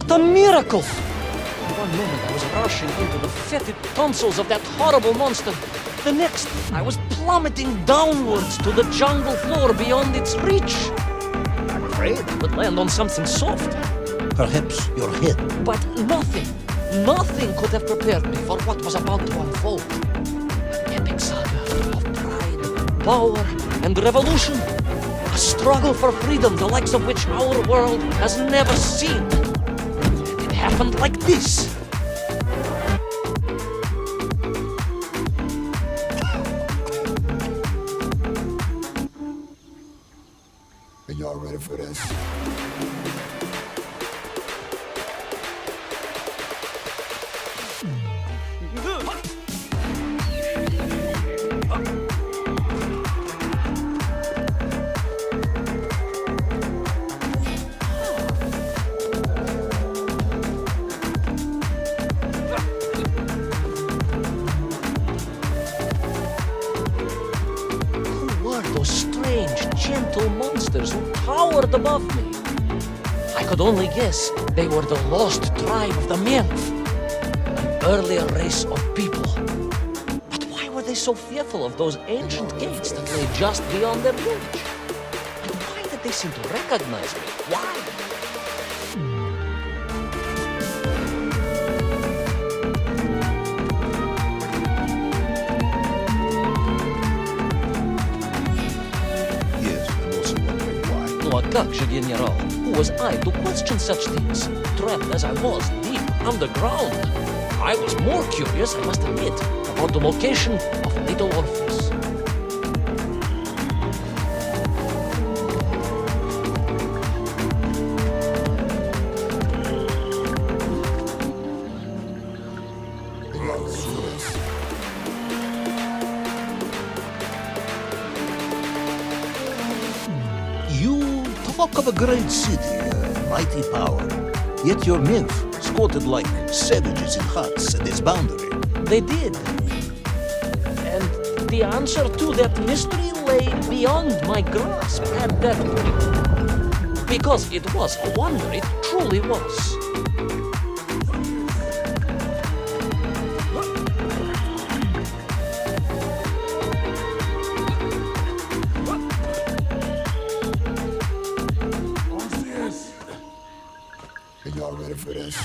The miracle! One moment I was rushing into the fetid tonsils of that horrible monster. The next, I was plummeting downwards to the jungle floor beyond its reach. I'm afraid I would land on something soft. Perhaps your head. But nothing could have prepared me for what was about to unfold. An epic saga of pride, power, and revolution. A struggle for freedom the likes of which our world has never seen. And it happened like this. Are y'all ready for this? Those strange, gentle monsters who towered above me. I could only guess they were the lost tribe of the Menth, an earlier race of people. But why were they so fearful of those ancient gates that lay just beyond their village? And why did they seem to recognize me? Why? Ну а как же, генерал? Who was I to question such things? Trapped as I was deep underground. I was more curious, I must admit, about the location of little Orpheus. You talk of a great city, a mighty power. Yet your nymph squatted like savages in huts at its boundary. They did. And the answer to that mystery lay beyond my grasp at that point. Because it was a wonder, it truly was. Are y'all ready for this?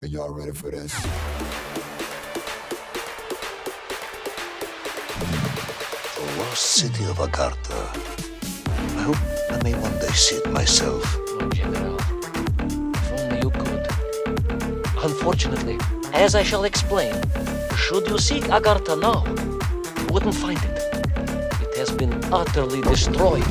Are y'all ready for this? The lost city of Agartha. I hope I may one day see it myself. Oh, General, if only you could. Unfortunately, as I shall explain, should you seek Agartha now, you wouldn't find it. It has been utterly destroyed.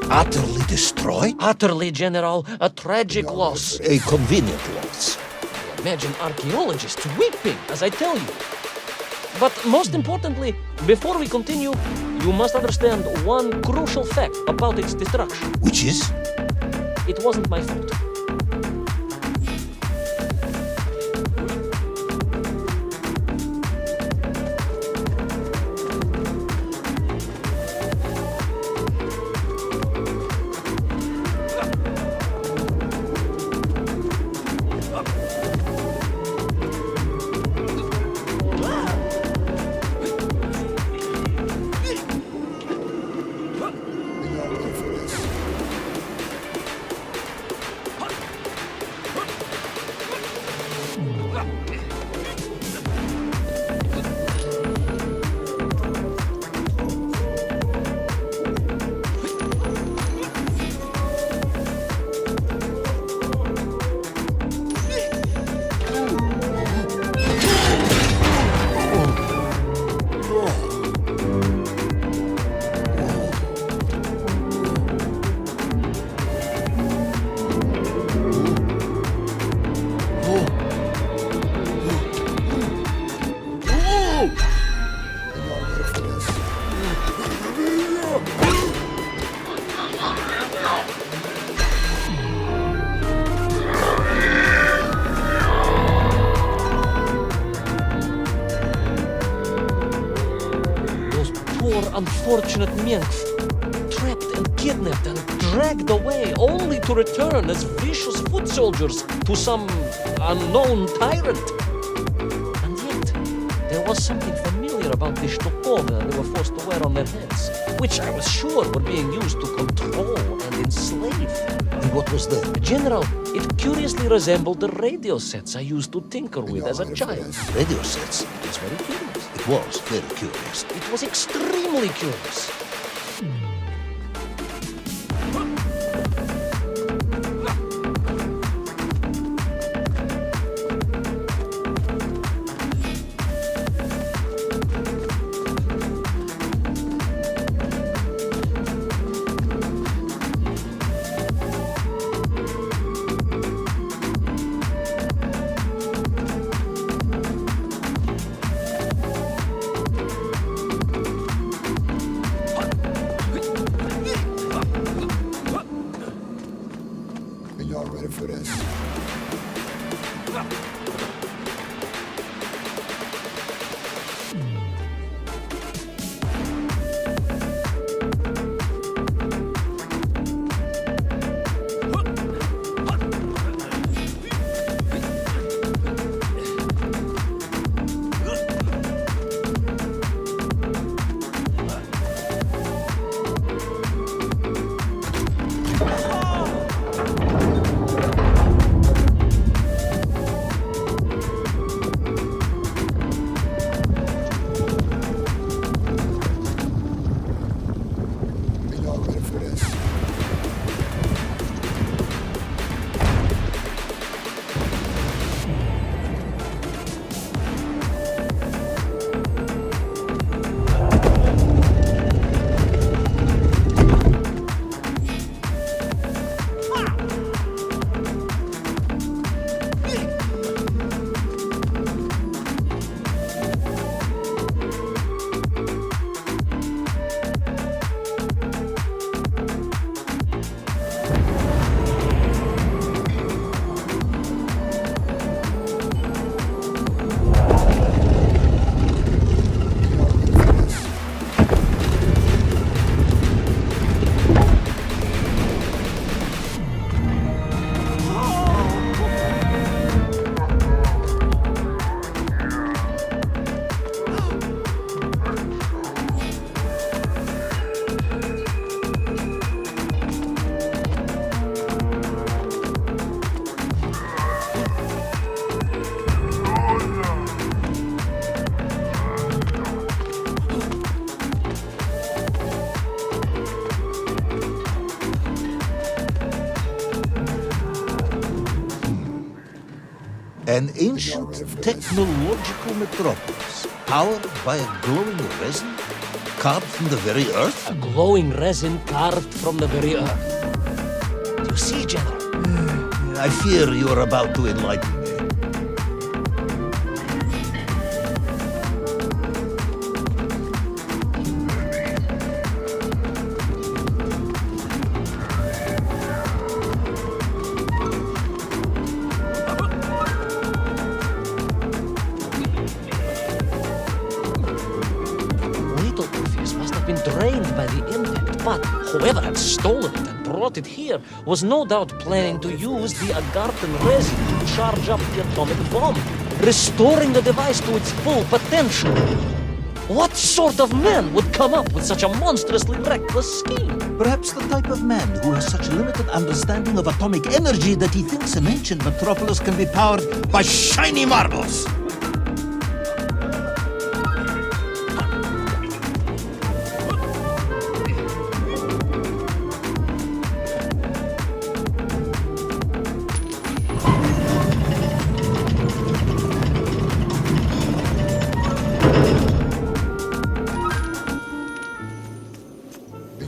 Utterly destroyed? Utterly, General, a tragic loss. A convenient loss. I imagine archaeologists weeping as I tell you. But most importantly, before we continue, you must understand one crucial fact about its destruction. Which is? It wasn't my fault. poor, unfortunate nymph, trapped and kidnapped and dragged away, only to return as vicious foot soldiers to some unknown tyrant. And yet, there was something familiar about the shtukover they were forced to wear on their heads, which I was sure were being used to control and enslave. And what was that? General, it curiously resembled the radio sets I used to tinker with as a child. Radio sets. It's very curious. It was very curious. It was extremely curious. Y'all ready for this? Y'all ready for this? An ancient technological metropolis, powered by a glowing resin carved from the very earth? A glowing resin carved from the very earth. Do you see, General? I fear you are about to enlighten me. Little Orpheus must have been drained by the impact, but whoever had stolen it and brought it here was no doubt planning to use the Agarthan resin to charge up the atomic bomb, restoring the device to its full potential. What sort of man would come up with such a monstrously reckless scheme? Perhaps the type of man who has such limited understanding of atomic energy that he thinks an ancient metropolis can be powered by shiny marbles.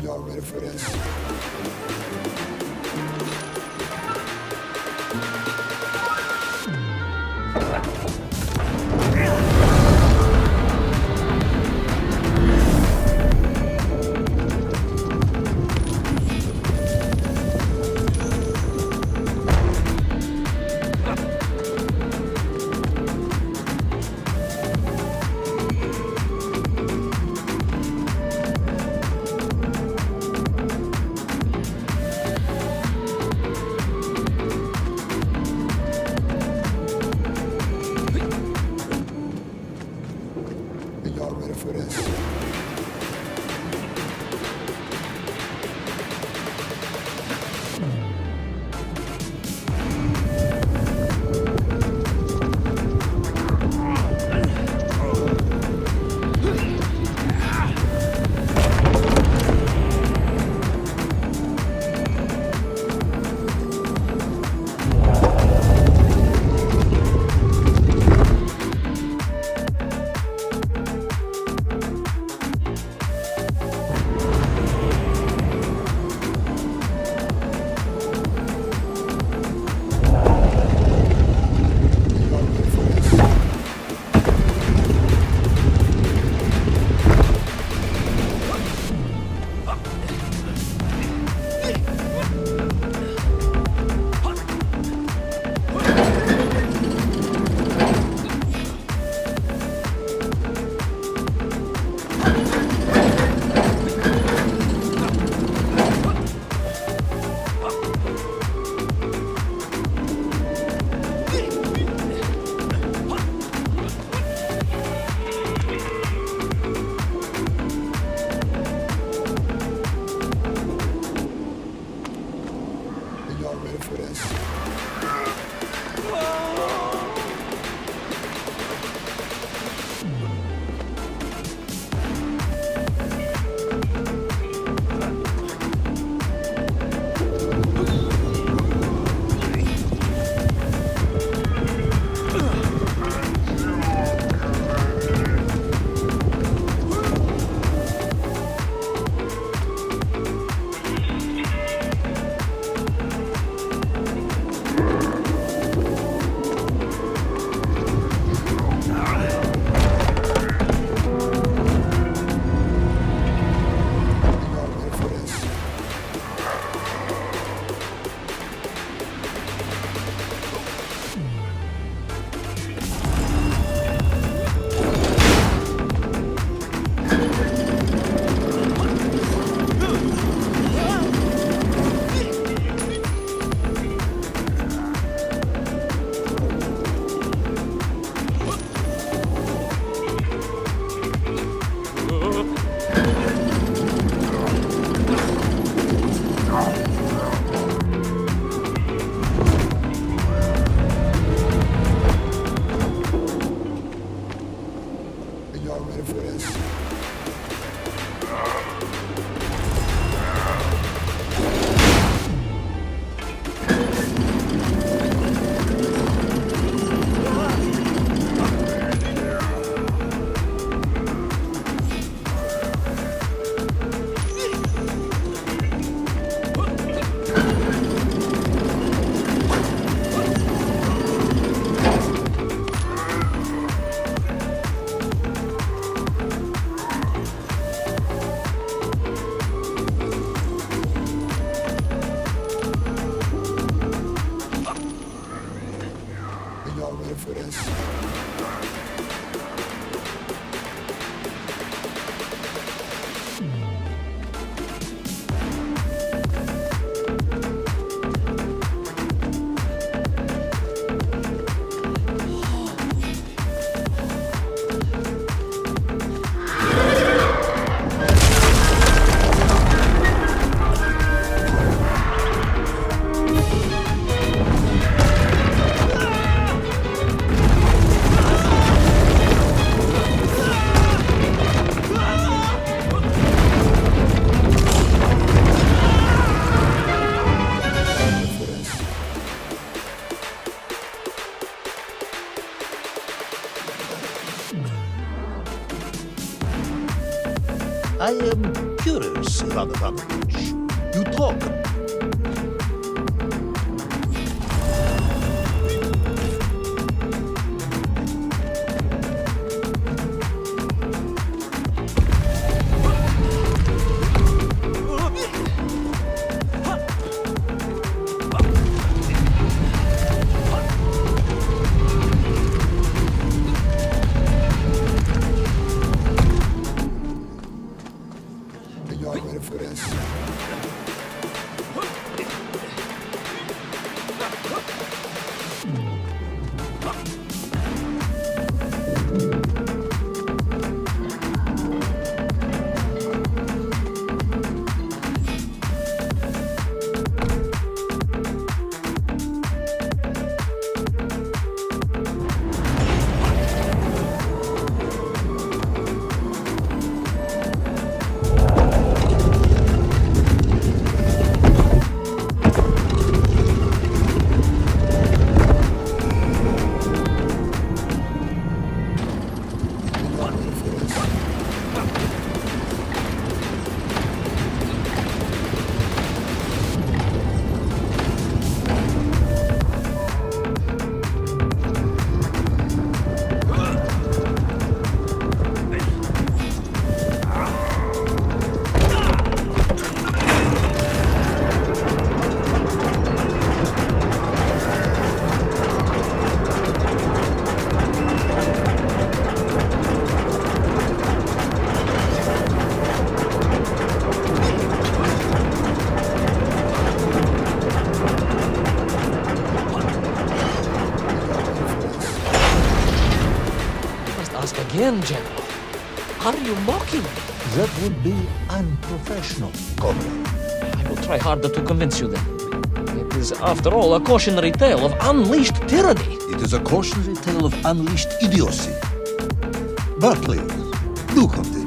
Y'all ready for this? I am curious, Ivan Ivanovich. You talk. And y'all ready for this? Ask again, General. Are you mocking me? That would be unprofessional, Comrade. I will try harder to convince you then. It is, after all, a cautionary tale of unleashed tyranny. It is a cautionary tale of unleashed idiocy. But please, do continue.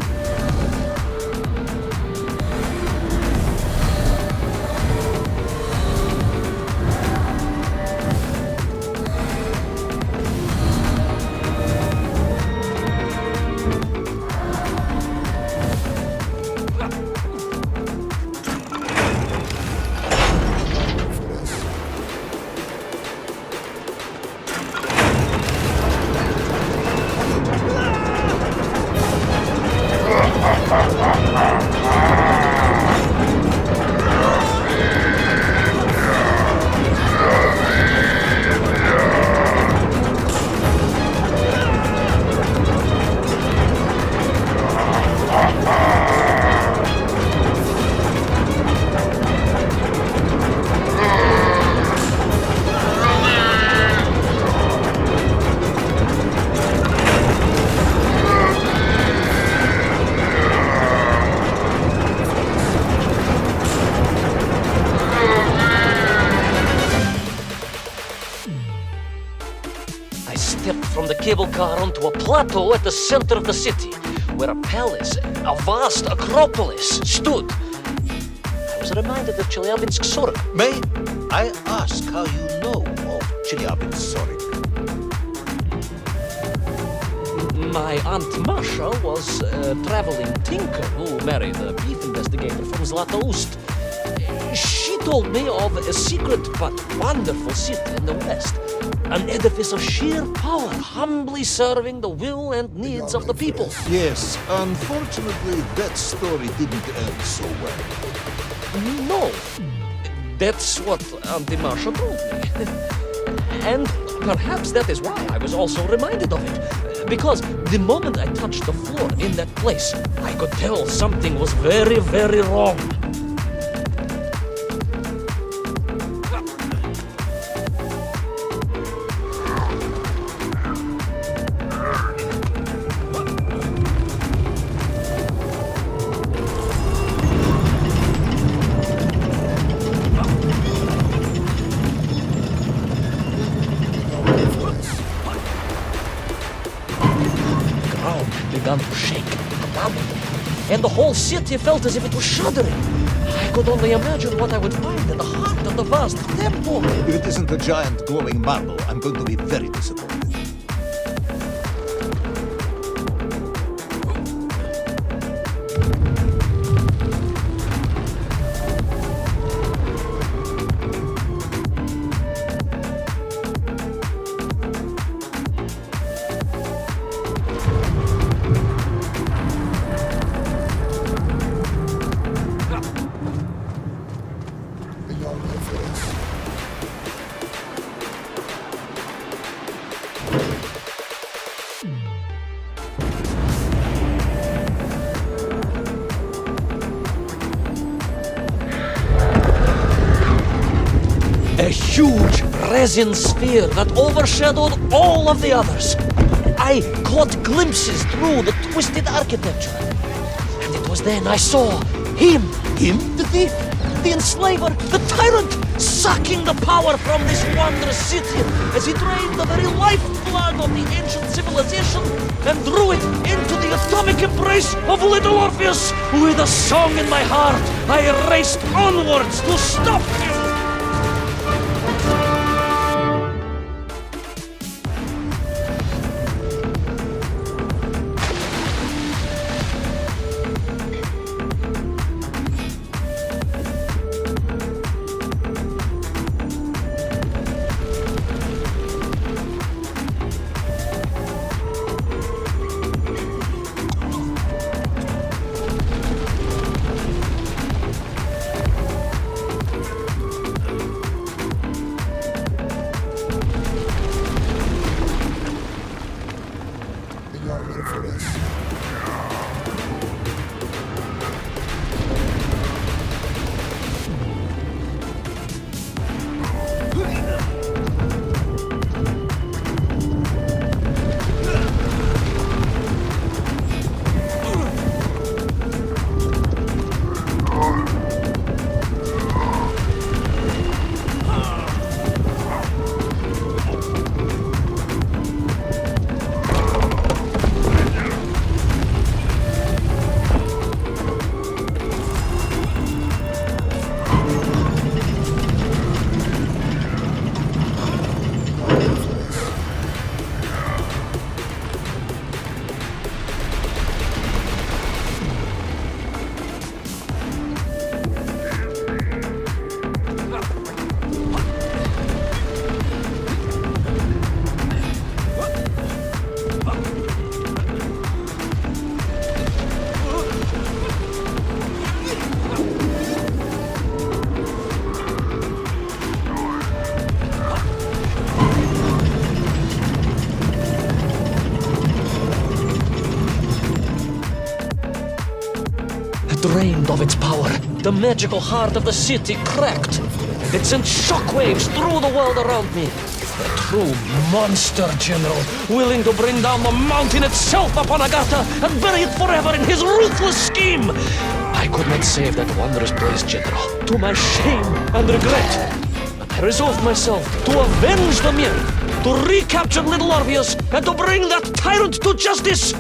I stepped from the cable car onto a plateau at the center of the city, where a palace, a vast acropolis, stood. I was reminded of Chelyabinsk Sorok. May I ask how you know of Chelyabinsk-Sorik? My Aunt Masha was a traveling tinker who married a beef investigator from Zlatoust. She told me of a secret but wonderful city in the west, an edifice of sheer power, humbly serving the will and needs of the people. Yes, unfortunately, that story didn't end so well. No, that's what Auntie Masha told me. And perhaps that is why I was also reminded of it. Because the moment I touched the floor in that place, I could tell something was very, very wrong. Began to shake, and the whole city felt as if it was shuddering. I could only imagine what I would find in the heart of the vast temple. If it isn't a giant glowing marble, I'm going to be very disappointed. huge resin sphere that overshadowed all of the others. I caught glimpses through the twisted architecture. And it was then I saw him. Him, the thief? The enslaver, the tyrant, sucking the power from this wondrous city as he drained the very lifeblood of the ancient civilization and drew it into the atomic embrace of little Orpheus. With a song in my heart, I raced onwards to stop him. And y'all ready for this? Drained of its power, the magical heart of the city cracked. It sent shockwaves through the world around me. A true monster general, willing to bring down the mountain itself upon Agatha and bury it forever in his ruthless scheme. I could not save that wondrous place, General, to my shame and regret. But I resolved myself to avenge the myth, to recapture little Orpheus, and to bring that tyrant to justice.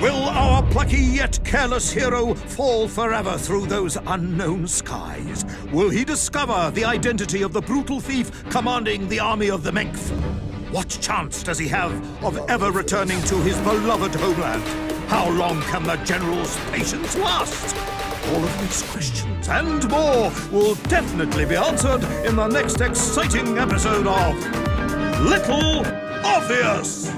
Will our plucky yet careless hero fall forever through those unknown skies? Will he discover the identity of the brutal thief commanding the army of the Menk? What chance does he have of ever returning to his beloved homeland? How long can the general's patience last? All of these questions and more will definitely be answered in the next exciting episode of Little Orpheus!